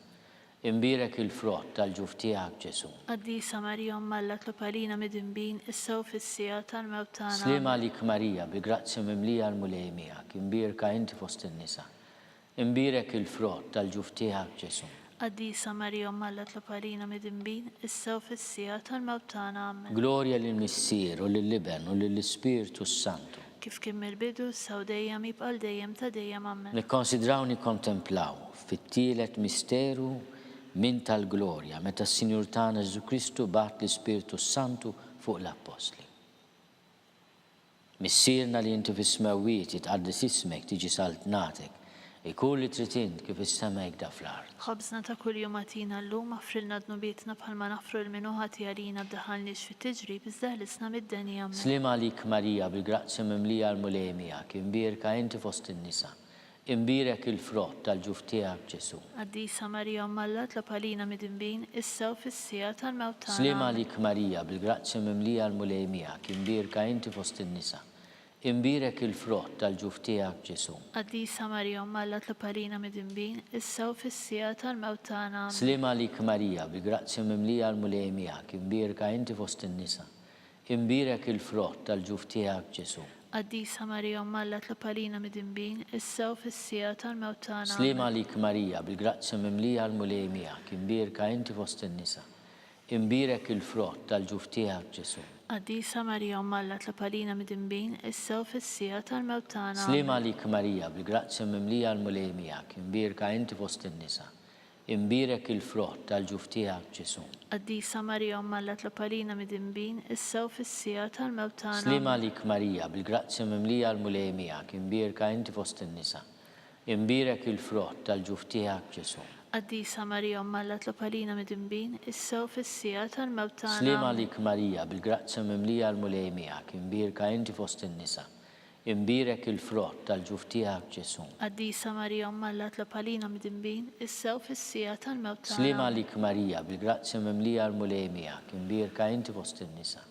Imbierek il-frott tal-ġuf tiegħek Ġesu. Qaddisa Marija Umm Alla itlob għalina mid-dinbin, issa u fis-sija tal-mewt tagħna. Slima lik Marija, bil-grazzja mimlija l-mulej miegħek, imbierka inti fost in-nisa. Imbierek il-frott tal-ġuf tiegħek Ġesu. Qaddisa Marija Umm Alla itlob għalina mid-dinbin, issa u fis-sija tal-mewt tagħna. Amen. Glorja lill-Missier u lill-Liben u lill-Ispiritu Santu. Kif kien mill-bidu, issa u dejjem jibqa' dejjem ta' dejjem ammen. Nikkonsidraw nikkontemplaw fit-tielet misteru minn tal-glorja meta s-Sinjur tagħna Ġesu Kristu bagħat l-Ispiritu Santu fuq l-Apostli. Missierna li inti fis-smewwiet jitqaddis ismek tiġi saltnatek. Ikun li trid int kif is-sema jgda fl-art. Ħobżna ta' kuljum għatina llum affrilna d-nubietna bħalma nafru l-minuħati għalina b'daħalniex fit-tiġrib iżdaħlisna mid-deni ammen. Slima lik Marija, bil-grazzja mimlija l-mulej miegħek, imbierka inti fost in-nisa. imbirek il-frott tal-ġuf tiegħek Ġesu. Qaddisa Marija Umma Alla tlab għalina midinbin issa u fis-sija tal-mewt tagħna. Slima għalik Marija bil-grazzja mimlija l-mulej miegħek, imbirka inti fost in-nisa. Imbirek il-frott tal-ġuf tiegħek Ġesu. Qaddisa Marija Umma Alla tlab għalina midinbin issa u fis-sija tal-mewt tagħna. Slima għalik Marija bil-grazzja mimlija l-mulej miegħek, imbirka inti fost in-nisa. Imbirek il-frott tal-ġuf tiegħek Ġesu. Qaddisa Marija Umma Alla tlab għalina midinbin issa u fis-sija tal-mewt tagħna. Slima għalik Marija bil-grazzja mimlija l-mulej miegħek, imbirka inti fost in-nisa. Imbirek il-frott tal-ġuf tiegħek Ġesu. Qaddisa Marija Umma Alla tlab għalina midinbin issa u fis-sija tal-mewt tagħna. Slima għalik Marija bil-grazzja mimlija l-mulej miegħek, imbirka inti fost in-nisa. Imbirek il-frott tal-ġuf tiegħek Ġesu. Qaddisa Marija Umma Alla tlab għalina midinbin issa u fis-sija tal-mewt tagħna. Slima għalik Marija bil-grazzja mimlija l-mulej miegħek, imbirka inti fost in-nisa. Imbirek il-frott tal-ġuf tiegħek Ġesu. Qaddisa Marija Umma Alla tlab għalina midinbin issa u fis-sija tal-mewt tagħna. Slima għalik Marija bil-grazzja mimlija l-mulej miegħek, imbirka inti fost in-nisa. Imbirek il-frott tal-ġuf tiegħek Ġesu. Qaddisa Marija Umma Alla tlab għalina midinbin issa u fis-sija tal-mewt tagħna. Slima għalik Marija bil-grazzja mimlija l-mulej miegħek, imbirka inti fost in-nisa.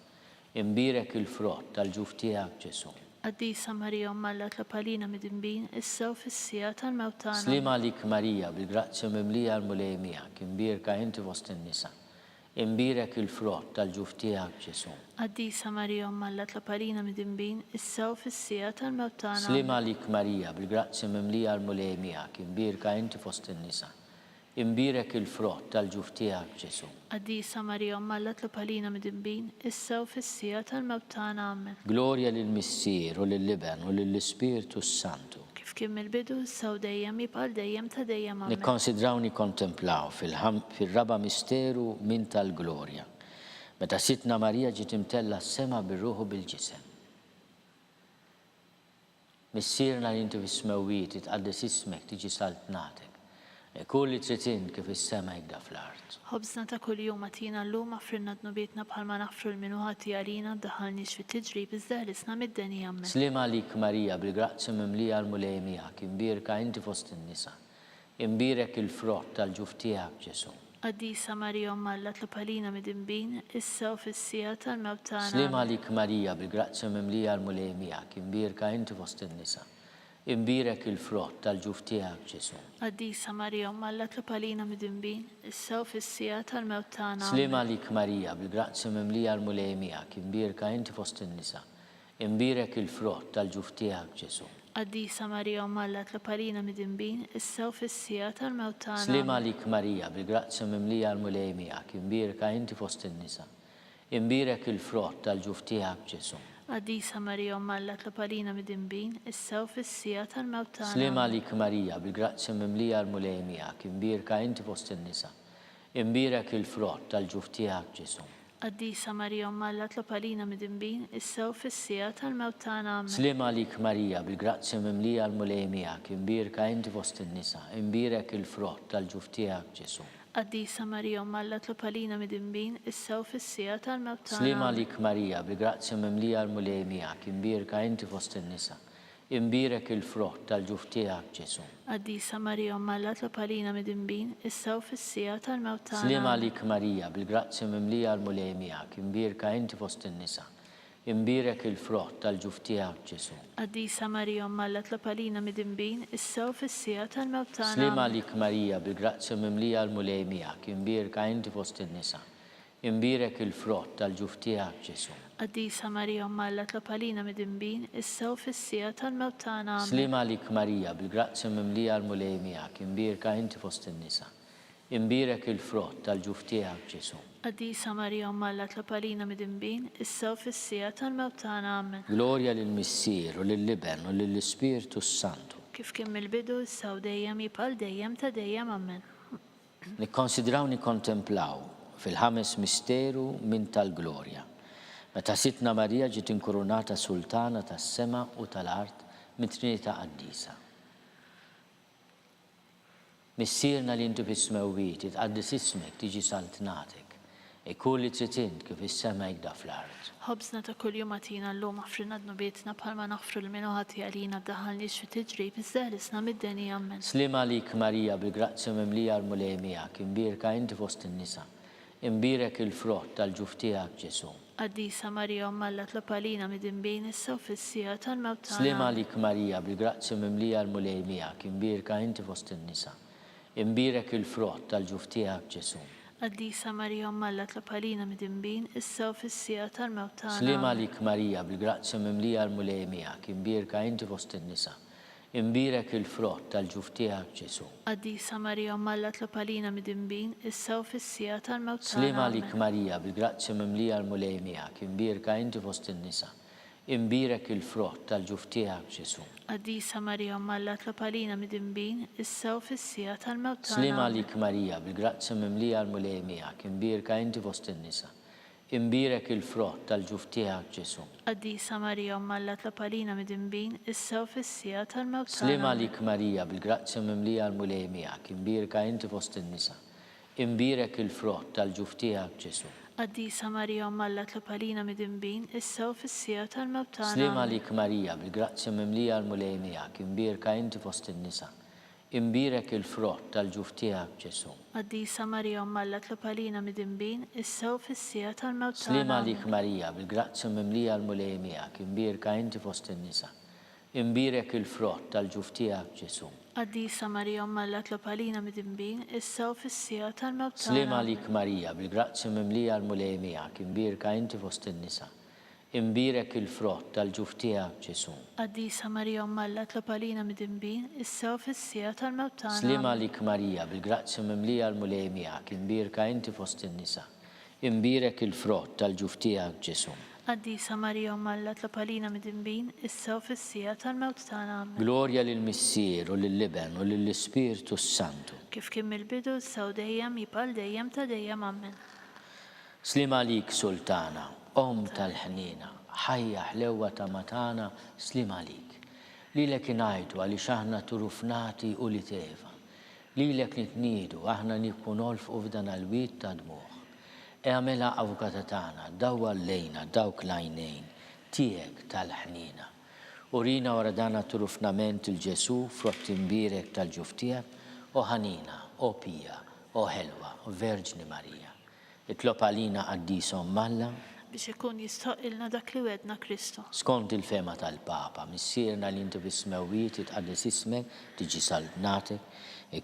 Imbirek il-frott tal-ġuf tiegħek Ġesu. Qaddisa Marija Umma Alla tlab għalina midinbin issa u fis-sija tal-mewt tagħna. Slima għalik Marija bil-grazzja mimlija l-mulej miegħek, imbirka inti fost in-nisa. Imbirek il-frott tal-ġuf tiegħek Ġesu. Qaddisa Marija Umma Alla tlab għalina midinbin issa u fis-sija tal-mewt tagħna. Slima għalik Marija bil-grazzja mimlija l-mulej miegħek, imbirka inti fost in-nisa. Imbirek il-frott tal-ġuf tiegħek Ġesu. Qaddisa Marija Umma Alla tlab għalina midinbin issa u fis-sija tal-mewt tagħna. Amen. Glorja lill-Missier u lill-Liben u lill-Ispiritu Santu. Kif kien mill-bidu issa u dejjem jibqal dejjem ta' dejjem. Amen. Nikkonsidraw nikkontemplaw fil-raba misteru min tal-glorja. Meta sitna Marija ġiet imtella s-sema bir-ruħu bil-ġisem. Missierna li inti fis-smewwiet itqaddes ismek tiġi saltnatek. Kull li tritin kif is-sema jibda fl-art. Ħobżna ta' kuljum għatina llum affrinna dnubietna bħalma naħfru l-minuħati għalina ddaħħalniex fit-tiġrib iżda ħlisna mid-deni. Amen. Slima għalik Marija bil-grazzja mimlija l-mulej miegħek, imbirka inti fost in-nisa. Imbirek il-frott tal-ġuf tiegħek Ġesu. Qaddisa Marija Umma Alla tlab għalina midinbin issa u fis-sija tal-mewt tagħna. Slima għalik Marija bil-grazzja mimlija l-mulej miegħek, imbirka inti fost in-nisa. Imbirek il-frott tal-ġuf tiegħek Ġesu. Qaddisa Marija Umma Alla tlab għalina midinbin issa u fis-sija tal-mewt tagħna. Slima għalik Marija bil-grazzja mimlija l-mulej miegħek, imbirka inti fost in-nisa. Imbirek il-frott tal-ġuf tiegħek Ġesu. Qaddisa Marija Umma Alla tlab għalina midinbin issa u fis-sija tal-mewt tagħna. Slima għalik Marija bil-grazzja mimlija l-mulej miegħek, imbirka inti fost in-nisa. Imbirek il-frott tal-ġuf tiegħek Ġesu. Qaddisa Marija Umma Alla tlab għalina midinbin issa u fis-sija tal-mewt tagħna. Slima għalik Marija bil-grazzja mimlija l-mulej miegħek, imbirka inti fost in-nisa. Imbirek il-frott tal-ġuf tiegħek Ġesu. Qaddisa Marija Umma Alla tlab għalina midinbin issa u fis-sija tal-mewt tagħna. Amen. Slima għalik Marija bil-grazzja mimlija l-mulej miegħek, imbirka inti fost in-nisa. Imbirek il-frott tal-ġuf tiegħek Ġesu. Qaddisa Marija Umma Alla tlab għalina midinbin issa u fis-sija tal-mewt tagħna. Slima għalik Marija bil-grazzja mimlija l-mulej miegħek, imbirka inti fost in-nisa. Imbirek il-frott tal-ġuf tiegħek Ġesu. Qaddisa Marija Umma Alla tlab għalina midinbin issa u fis-sija tal-mewt tagħna. Slima għalik Marija bil-grazzja mimlija l-mulej miegħek, imbirka inti fost in-nisa. Imbirek il-frott tal-ġuf tiegħek Ġesu. Qaddisa Marija Umma Alla tlab għalina midinbin issa u fis-sija tal-mewt tagħna. Slima għalik Marija bil-grazzja mimlija l-mulej miegħek, imbirka inti fost in-nisa. Imbirek il-frott tal-ġuf tiegħek Ġesu. Qaddisa Marija Umma Alla tlab għalina midinbin issa u fis-sija tal-mewt tagħna. Slima għalik Marija bil-grazzja mimlija l-mulej miegħek, imbirka inti fost in-nisa. Imbirek il-frott tal-ġuf tiegħek Ġesu. Qaddisa Marija Umma Alla tlab għalina midinbin issa u fis-sija tal-mewt tagħna. Amen. Glorja lill-Missier u lill-Liben u lill-Ispiritu Santu. Kif kien mill-bidu issa u dejjem jibqal dejjem ta' dejjem. Amen. Nikkonsidraw nikkontemplaw fil-ħames misteru min tal-glorja. Meta sitna Marija ġiet inkurunata sultana tas-sema u tal-art mit-Trinità Qaddisa. Missierna li intu fis-smewwiet itqaddis ismek tiġi saltnatek. Kull li trid int kif is-sema jgda fl-art. ħobżna ta' kuljum għatina l-lum għafrinna d-nubietna bħalma naħfru l-minu ħati għalina d-daħalniex fi tiġrib iżdeħlisna mid-deni ammen. Slim għalik Marija bil-grazzja mimlija l-mulej miegħek, imbirka inti fost in-nisa, imbirek il-frott tal-ġuf tiegħek Ġesu. Qaddisa Marija Omma tlopalina mid-imbejn issa u fis-sija tal-mewt tagħna. Slim għalik Marija bil-grazzja mimlija l-mulej miegħek, imbirka inti fost in-nisa, imbirek il-frott tal-ġuf tiegħek Ġesu. Qaddisa Marija Omma tlopalina mid-imbejn issa u fis-sija tal-mewt tagħna. Slim għalik Marija bil-grazzja mimlija l-mulej miegħek, imbirka inti fost in-nisa, imbirek il-frott tal-ġuf tiegħek Ġesu. Qaddisa Marija Omma tlopalina mid-imbejn issa u fis-sija tal-mewt tagħna. Slim għalik Marija bil-grazzja mimlija l-mulej miegħek, imbirka inti fost in-nisa, imbirek il-frott tal-ġuf tiegħek Ġesu. Qaddisa Marija Omma tlopalina mid-imbejn issa u fis-sija tal-mewt tagħna. Slim għalik Marija bil-grazzja mimlija l-mulej miegħek, imbirka inti fost in-nisa, imbirek il-frott tal-ġuf tiegħek Ġesu. Qaddisa Marija Omma tlopalina mid-imbejn issa u fis-sija tal-mewt tagħna. Slim għalik Marija bil-grazzja mimlija l-mulej miegħek, imbirka inti fost in-nisa, imbirek il-frott tal-ġuf tiegħek Ġesu. Qaddisa Marija Omma tlopalina mid-imbejn issa u fis-sija tal-mewt tagħna. Slim għalik Marija bil-grazzja mimlija l-mulej miegħek, imbirka inti fost in-nisa, imbirek il-frott tal-ġuf tiegħek Ġesu. Qaddisa Marija Omma tlopalina mid-imbejn issa u fis-sija tal-mewt tagħna. Slim għalik Marija bil-grazzja mimlija l-mulej miegħek, imbirka inti fost in-nisa, imbirek il-frott tal-ġuf tiegħek Ġesu. Qaddisa Marija Omma tlopalina mid-imbejn issa u fis-sija tal-mewt tagħna. Slim għalik Marija bil-grazzja mimlija l-mulej miegħek, imbirka inti fost in-nisa, imbirek il-frott tal-ġuf tiegħek Ġesu. Qaddisa Marija Omma tlopalina mid-imbejn issa u fis-sija tal-mewt tagħna. Slim għalik Marija bil-grazzja mimlija l-mulej miegħek, imbirka inti fost in-nisa, imbirek il-frott tal-ġuf tiegħek Ġesu. Qaddisa Marija Omma tlopalina mid-imbejn issa u fis-sija tal-mewt tagħna. Glorja lill-Missier u lill-Liben u lill-Ispiritu Santu. Kif kien mill-bidu issa u dejjem jibqal dejjem ta' dejjem ammen. Slim għalik Sultana, Om tal-ħnina, ħajja ħlewa ta' matana, slim għalik. Lilek ingħidu għaliex aħna turufnati u li teva. Lilek nitniedu aħna nikku nolfqu f'dan għall-wied ta' dmuħ. Għamela avukata tagħna, dawwa lejna dawk l-għajnejn tiegħek tal-ħnina. Urina wara dan turufnament il-Ġesu frott imbirek tal-ġuf tiegħek u ħanina, u pija, u ħelwa, u Verġni Marija. Itlob għalina Qaddisa Omma biex ikun jistoqilna dak li wedna Kristu. skont il-fema tal-Papa, missierna li inti bis-smewiet itqaddis ismek, tiġi salvnatek,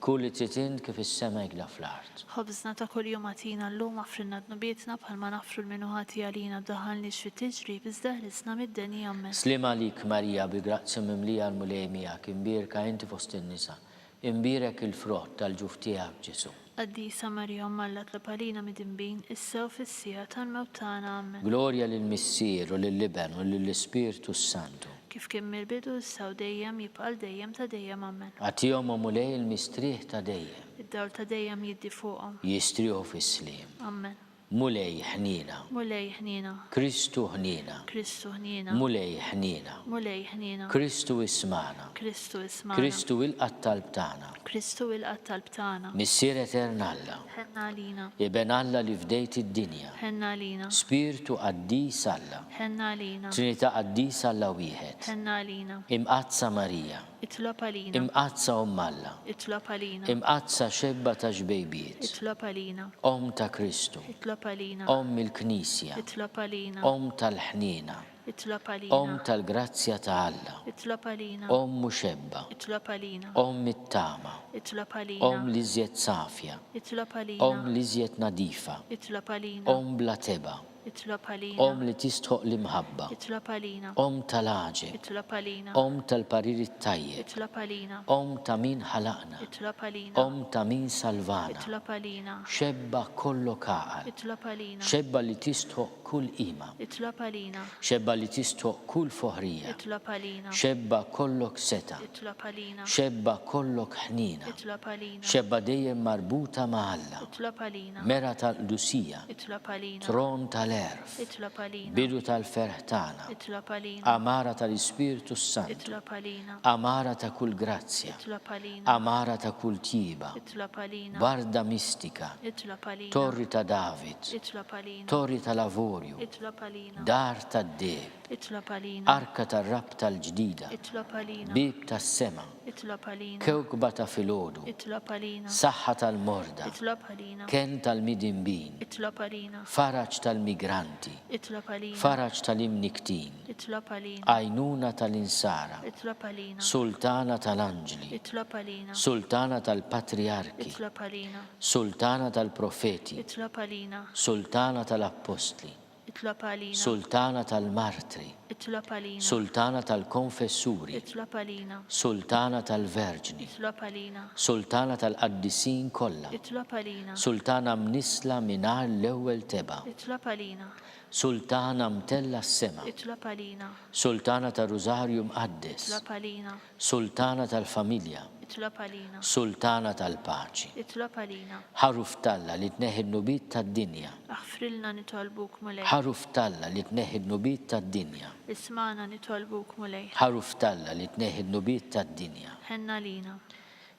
kull li trid int kif is-sema jgla fl-art. Ħobżna ta' kuljum għatina l-lum għafrinna d-nubietna bħalma nafru l-minu ħati għalina daħalniex fi tiġrib iżdeħlisna mid-deni ammen. Slim għalik Marija bi-grazzja mimlija l-mulej miegħek, imbirka inti fost in-nisa, imbirek il-frott tal-ġuf tiegħek Ġesu. Qaddisa Marija Omma tlopalina mid-imbejn issa u fis-sija tal-mewt tagħna ammen. Glorja lill-Missier u lill-Liben u lill-Ispiritu Santu. Kif kien mill-bidu issa u dejjem jibqal dejjem ta' dejjem ammen. Għatihom u mulej il-mistrieħ ta' dejjem. Id-dawl ta' dejjem jiddi fuqhom. Jistrieħu fis-slim. Ammen. Mulej ħnina. Mulej ħnina. Kristu ħnina. Kristu ħnina. Mulej ħnina. Mulej ħnina. Kristu ismana. Kristu ismana. Kristu il-qattalb tagħna. Kristu il-qattalb tagħna. Missier Etern Alla. Ħenna għalina. Iben Alla li fdejt id-dinja. Ħenna għalina. Spiritu Qaddis Alla. Ħenna għalina. Trinità Qaddis Alla wieħed. Ħenna għalina. Imqazza Marija. Itlob għalina. Imqazza Omm Alla. Itlob għalina. Imqazza xebba ta' ġbejbiet. Itlob għalina. Om ta' Kristu. Itlob għalina. Om il-Knisja. Itlob għalina. Om tal-ħnina. Itlob għalina. Om tal-grazzja ta' Alla. Itlob għalina. Om muxebba. Itlob għalina. Om it-tama. Itlob għalina. Om li żjed safja. Itlob għalina. Om li żjed nadifa. Itlob għalina. Om bla teba. Itlob għalina. Om li tistħoq l-imħabba. Itlob għalina. Om tal-ħaġeb. Itlob għalina. Om tal-parir it-tajjeb. Itlob għalina. Om ta' min ħalaqna. Itlob għalina. Om ta' min salvana. Itlob għalina. Xebba kollu kaqal. Itlob għalina. Xebba li tistħoq kull qima. Itlob għalina. Xebba li tistoq kull foħrija. Itlob għalina. Xebba kollok seta. Itlob għalina. Xebba kollok ħnina. Itlob għalina. Xebba dejjem marbuta ma' Alla. Itlob għalina. Mera tal-qdusija. Itlob għalina. Tron tal-erf. Itlob għalina. Bidu tal-ferħtana. Itlob għalina. Amara tal-Ispiritu Sant. Itlob għalina. Amara ta' kull grazzja. Itlob għalina. Amara ta' kull tjiba. Itlob għalina. Barda mistika. Itlob għalina. Torri ta' David. Itlob għalina. Torri tal-Avorju. Itlob għalina. Dar tad-deb. Itlob għalina. Arka tar-rab tal-ġdida. Itlob għalina. Bib tas-sema. Itlob għalina. Kewkba ta' filgħodu. Itlob għalina. Saħħa tal-morda. Itlob għalina. Ken tal-midinbin. Itlob għalina. Faraġ tal-migranti. Itlob għalina. Faraġ tal-imniktin. Itlob għalina. Għajnuna tal-insara. Itlob għalina. Sultana tal-anġli. Itlob għalina. Sultana tal-patriarki. Itlob għalina. Sultana tal-profeti. Itlob għalina. Sultana tal-apostli. Itlob għalina. Sultana tal-martri. Itlob għalina. Sultana tal-konfessuri. Itlob għalina. Sultana tal-verġni. Itlob għalina. Sultana tal-qaddisin kollha. Itlob għalina. Sultana mnisla minar l-ewwel teba. Itlob għalina. Sultana mtella s-sema. Itlob għalina. Sultana tal-Rużarju mqaddes. Itlob għalina. Sultana tal-familja. Itlob għalina. Sultana tal-paċi. Itlob għalina. Ħaruf talla li tneħħi n-nubit tad-dinja. Aħfrilna nitolbuk mulej. Ħaruf talla li tneħħi n-nubit tad-dinja. Ismana nitolbuk mulej. Ħaruf talla li tneħħi n-nubit tad-dinja. Ħenna lina.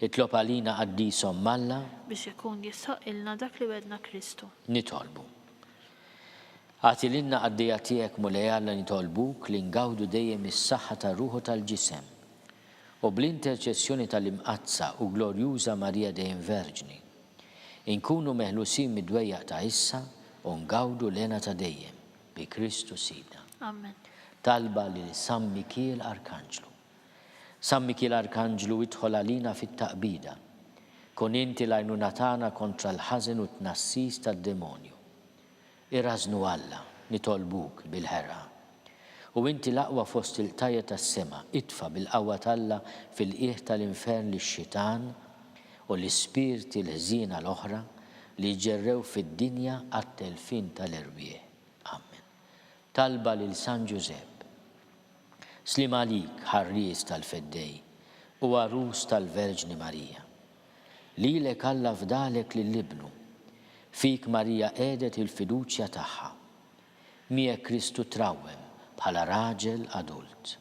Itlob għalina qaddisom Malla Biex ikun jissoqilna dak li wedna Kristu. nitolbu. Għatililna għaddija tiegħek mulej Alla nitolbuk li ngawdu dejjem is-saħħa tar-ruħu tal-ġisem u bl-interċessjoni tal-imqazza u glorjuża Marija dejjem Verġni inkunu meħlusin mid-dwejjaq ta' issa u ngawdu lena ta' dejjem bi Kristu Sidna. Amen. Talba li San Mikiel Arkanġlu. San Mikiel Arkanġlu idħol għalina fit-taqbida. Kun inti l-għajnuna tagħna kontra l-ħażen u t-nassis tad-demonju. Irrażnu Alla, nitolbuk bil-ħerqa. U inti l-aqwa fost il-tajja tas-sema, itfa bil-qawwa talla fil-qiegħ tal-infern lix-xitan u l-ispirti l-ħżiena l-oħra li ġerrew fid-dinja għat-telfin tal-erbieħ. Amen. Talba lil San Giuseppe. Slim għalik ħarries tal-feddej u għarus tal-Verġni Marija. Lilek Alla fdalek lill-ibnu. Fik Marija qiegħdet il-fiduċja tagħha. Miegħek Kristu trawwem bħala raġel adult.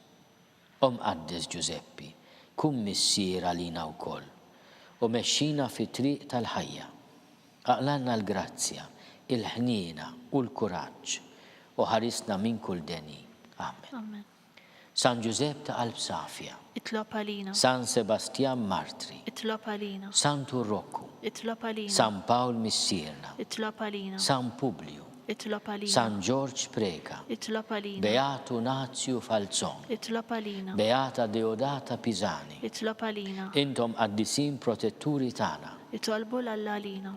Qaddes Giuseppi, kun missier għalina wkoll u mexxina fi triq tal-ħajja. Aqlanna l-grazzja, il-ħniena u l-kuraġġ u ħarisna minn kull deni. Amen. Amen. San Giuseppe ta' qalb safja. Itlob għalina. San Sebastian Martri. Itlob għalina. San Turrokku. Itlob għalina. San Paul Missierna. Itlob għalina. San Publiu. Itlob għalina. San George Preka. Itlob għalina. Beatu Nazio Falzon. Itlob għalina. Beata Deodata Pisani. Itlob għalina. Intom qaddisin protetturi tagħna. Itolbu l-Alla għalina.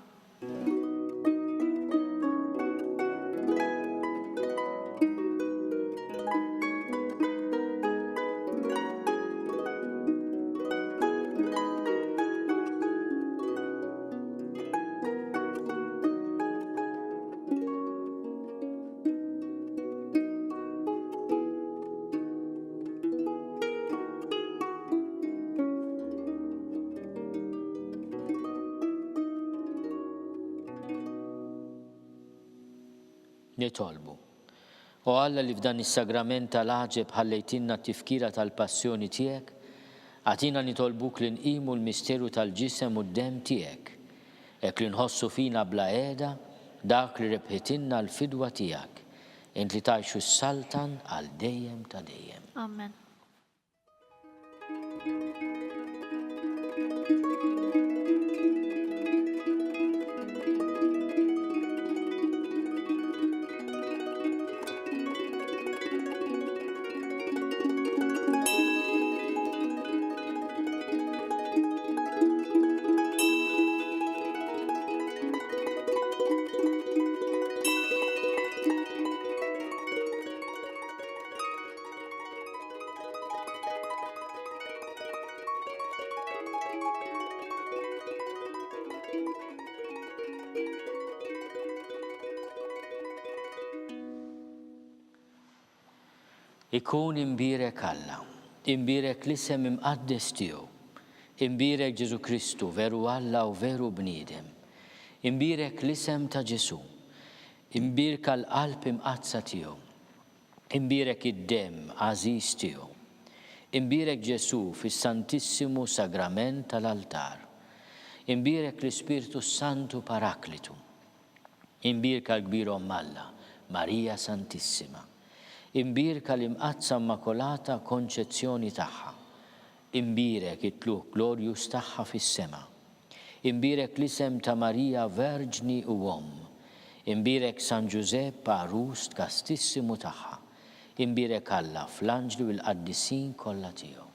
Nitolbu. U Alla li f'dan is-sagrament tal-aġeb ħallejtinna t-tifkira tal-passjoni tiegħek, għatina nitolbuk li nqimu l-misteru tal-ġisem u d-dem tiegħek, hekk li nħossu fina bla qiegħda dak li rebħitinna l-fidwa tiegħek, int li tgħixu s-saltan għal dejjem ta' dejjem. Amen. Ikun imbirek Alla, imbirek l-isem imqaddes tiegħu, imbirek Ġesu Kristu veru Alla u veru bniedem, imbirek l-isem ta' Ġesu, imbirek l-qalb imqazza tiegħu, imbirek id-dem għażiż tiegħu, imbirek Ġesu fis-Santissimu Sagrament tal-altar, imbirek l-Ispiritu Santu Paraklitu, imbirek l-kbir Omm Alla, Marija Santissima, imbirek l-imqazza Immakolata Konċezzjoni tagħha, imbirek it-tluq glorjus tagħha fis-sema, imbirek l-isem ta' Marija Verġni u Omm, imbirek San Giuseppe Arust Kastissimu tagħha, imbirek Alla fl-anġli u l-qaddisin kollha tiegħu.